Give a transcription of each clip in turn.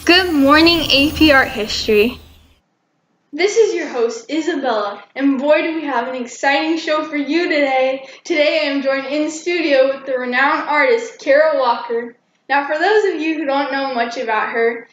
Good morning, AP Art History. This is your host, Isabella, and boy do we have an exciting show for you today. Today I am joined in the studio with the renowned artist, Kara Walker. Now for those of you who don't know much about her,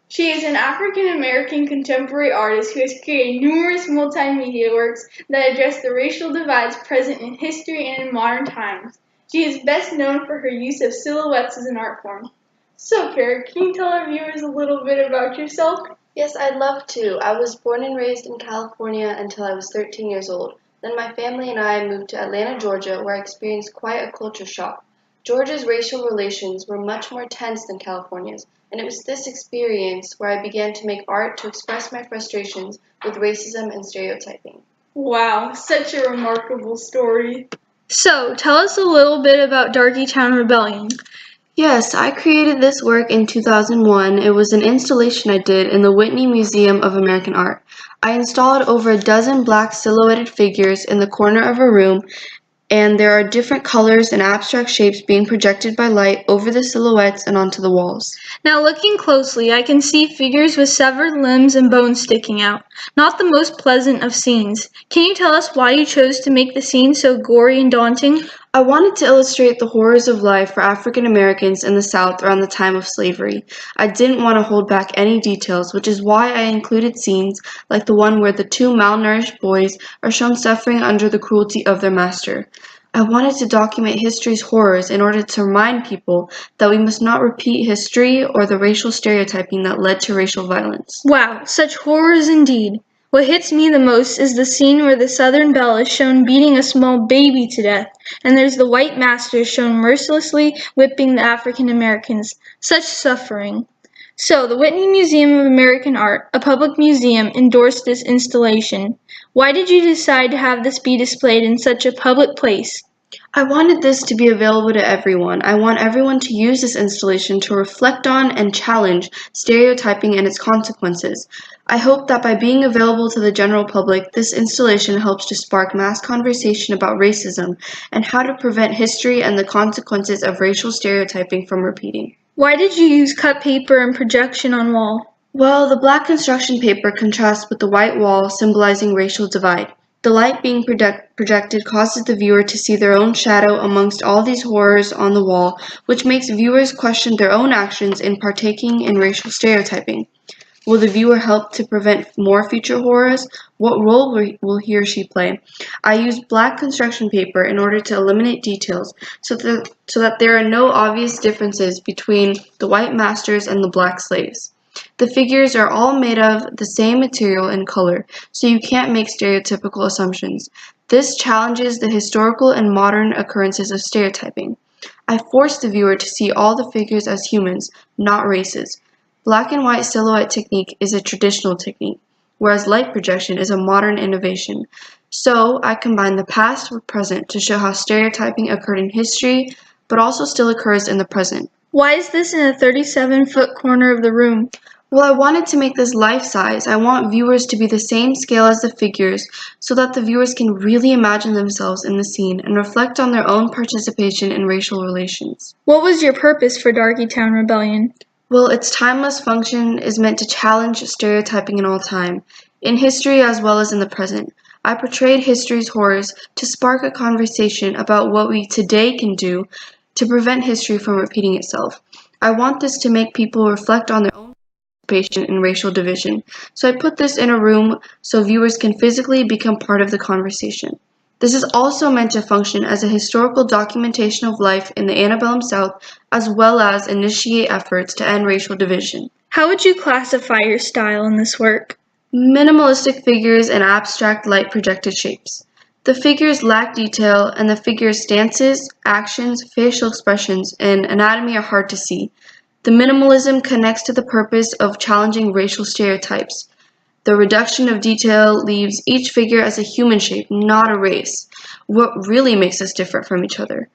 she is an African-American contemporary artist who has created numerous multimedia works that address the racial divides present in history and in modern times. She is best known for her use of silhouettes as an art form. So Kara, can you tell our viewers a little bit about yourself? Yes, I'd love to. I was born and raised in California until I was 13 years old. Then my family and I moved to Atlanta, Georgia, where I experienced quite a culture shock. Georgia's racial relations were much more tense than California's, and it was this experience where I began to make art to express my frustrations with racism and stereotyping. Wow, such a remarkable story. So, tell us a little bit about Darkytown Rebellion. Yes, I created this work in 2001. It was an installation I did in the Whitney Museum of American Art. I installed over a dozen black silhouetted figures in the corner of a room, and there are different colors and abstract shapes being projected by light over the silhouettes and onto the walls. Now, looking closely, I can see figures with severed limbs and bones sticking out. Not the most pleasant of scenes. Can you tell us why you chose to make the scene so gory and daunting? I wanted to illustrate the horrors of life for African Americans in the South around the time of slavery. I didn't want to hold back any details, which is why I included scenes like the one where the two malnourished boys are shown suffering under the cruelty of their master. I wanted to document history's horrors in order to remind people that we must not repeat history or the racial stereotyping that led to racial violence. Wow, such horrors indeed. What hits me the most is the scene where the Southern Belle is shown beating a small baby to death, and there's the white master shown mercilessly whipping the African Americans. Such suffering. So, the Whitney Museum of American Art, a public museum, endorsed this installation. Why did you decide to have this be displayed in such a public place? I wanted this to be available to everyone. I want everyone to use this installation to reflect on and challenge stereotyping and its consequences. I hope that by being available to the general public, this installation helps to spark mass conversation about racism and how to prevent history and the consequences of racial stereotyping from repeating. Why did you use cut paper and projection on wall? Well, the black construction paper contrasts with the white wall, symbolizing racial divide. The light being projected causes the viewer to see their own shadow amongst all these horrors on the wall, which makes viewers question their own actions in partaking in racial stereotyping. Will the viewer help to prevent more future horrors? What role will he or she play? I used black construction paper in order to eliminate details so that there are no obvious differences between the white masters and the black slaves. The figures are all made of the same material and color, so you can't make stereotypical assumptions. This challenges the historical and modern occurrences of stereotyping. I force the viewer to see all the figures as humans, not races. Black and white silhouette technique is a traditional technique, whereas light projection is a modern innovation. So I combine the past with present to show how stereotyping occurred in history, but also still occurs in the present. Why is this in a 37-foot corner of the room? Well, I wanted to make this life-size. I want viewers to be the same scale as the figures so that the viewers can really imagine themselves in the scene and reflect on their own participation in racial relations. What was your purpose for Darkytown Rebellion? Well, its timeless function is meant to challenge stereotyping in all time, in history as well as in the present. I portrayed history's horrors to spark a conversation about what we today can do to prevent history from repeating itself. I want this to make people reflect on their own participation in racial division, so I put this in a room so viewers can physically become part of the conversation. This is also meant to function as a historical documentation of life in the antebellum South, as well as initiate efforts to end racial division. How would you classify your style in this work? Minimalistic figures and abstract light projected shapes. The figures lack detail, and the figures' stances, actions, facial expressions, and anatomy are hard to see. The minimalism connects to the purpose of challenging racial stereotypes. The reduction of detail leaves each figure as a human shape, not a race, what really makes us different from each other.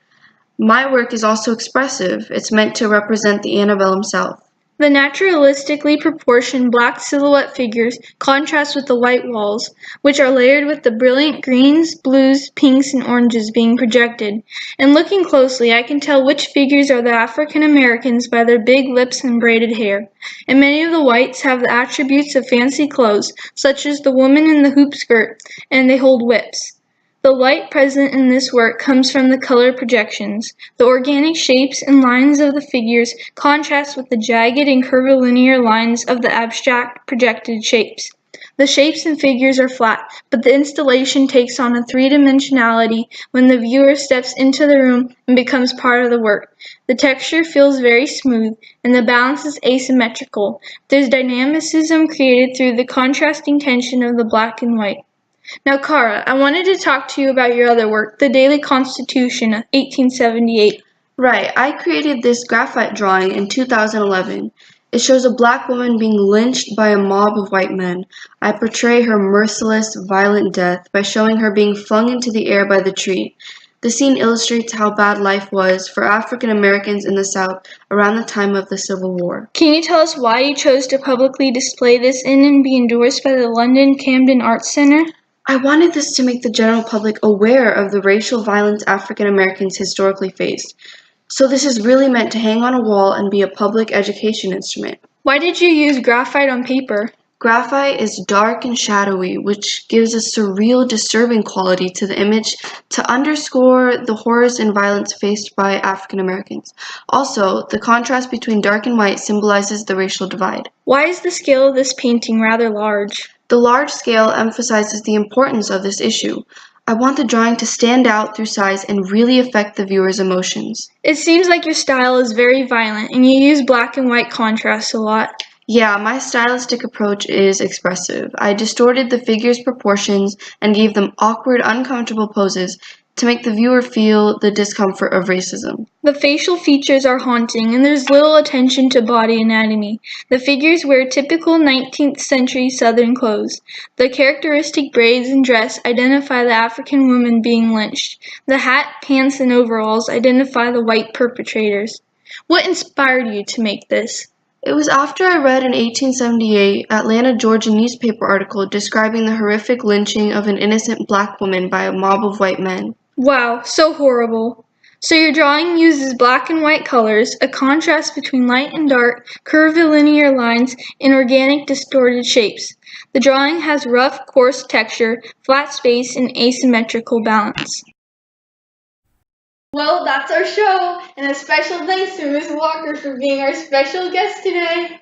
My work is also expressive. It's meant to represent the antebellum South. The naturalistically proportioned black silhouette figures contrast with the white walls, which are layered with the brilliant greens, blues, pinks, and oranges being projected. And looking closely, I can tell which figures are the African Americans by their big lips and braided hair. And many of the whites have the attributes of fancy clothes, such as the woman in the hoop skirt, and they hold whips. The light present in this work comes from the color projections. The organic shapes and lines of the figures contrast with the jagged and curvilinear lines of the abstract projected shapes. The shapes and figures are flat, but the installation takes on a three-dimensionality when the viewer steps into the room and becomes part of the work. The texture feels very smooth, and the balance is asymmetrical. There's dynamicism created through the contrasting tension of the black and white. Now, Kara, I wanted to talk to you about your other work, The Daily Constitution of 1878. Right, I created this graphite drawing in 2011. It shows a black woman being lynched by a mob of white men. I portray her merciless, violent death by showing her being flung into the air by the tree. The scene illustrates how bad life was for African Americans in the South around the time of the Civil War. Can you tell us why you chose to publicly display this in and be endorsed by the London Camden Arts Centre? I wanted this to make the general public aware of the racial violence African Americans historically faced. So this is really meant to hang on a wall and be a public education instrument. Why did you use graphite on paper? Graphite is dark and shadowy, which gives a surreal, disturbing quality to the image to underscore the horrors and violence faced by African Americans. Also, the contrast between dark and white symbolizes the racial divide. Why is the scale of this painting rather large? The large scale emphasizes the importance of this issue. I want the drawing to stand out through size and really affect the viewer's emotions. It seems like your style is very violent and you use black and white contrast a lot. Yeah, my stylistic approach is expressive. I distorted the figures' proportions and gave them awkward, uncomfortable poses to make the viewer feel the discomfort of racism. The facial features are haunting and there's little attention to body anatomy. The figures wear typical 19th century Southern clothes. The characteristic braids and dress identify the African woman being lynched. The hat, pants, and overalls identify the white perpetrators. What inspired you to make this? It was after I read an 1878 Atlanta, Georgia newspaper article describing the horrific lynching of an innocent black woman by a mob of white men. Wow, so horrible. So your drawing uses black and white colors, a contrast between light and dark, curvilinear lines, and organic distorted shapes. The drawing has rough, coarse texture, flat space, and asymmetrical balance. Well, that's our show, and a special thanks to Ms. Walker for being our special guest today.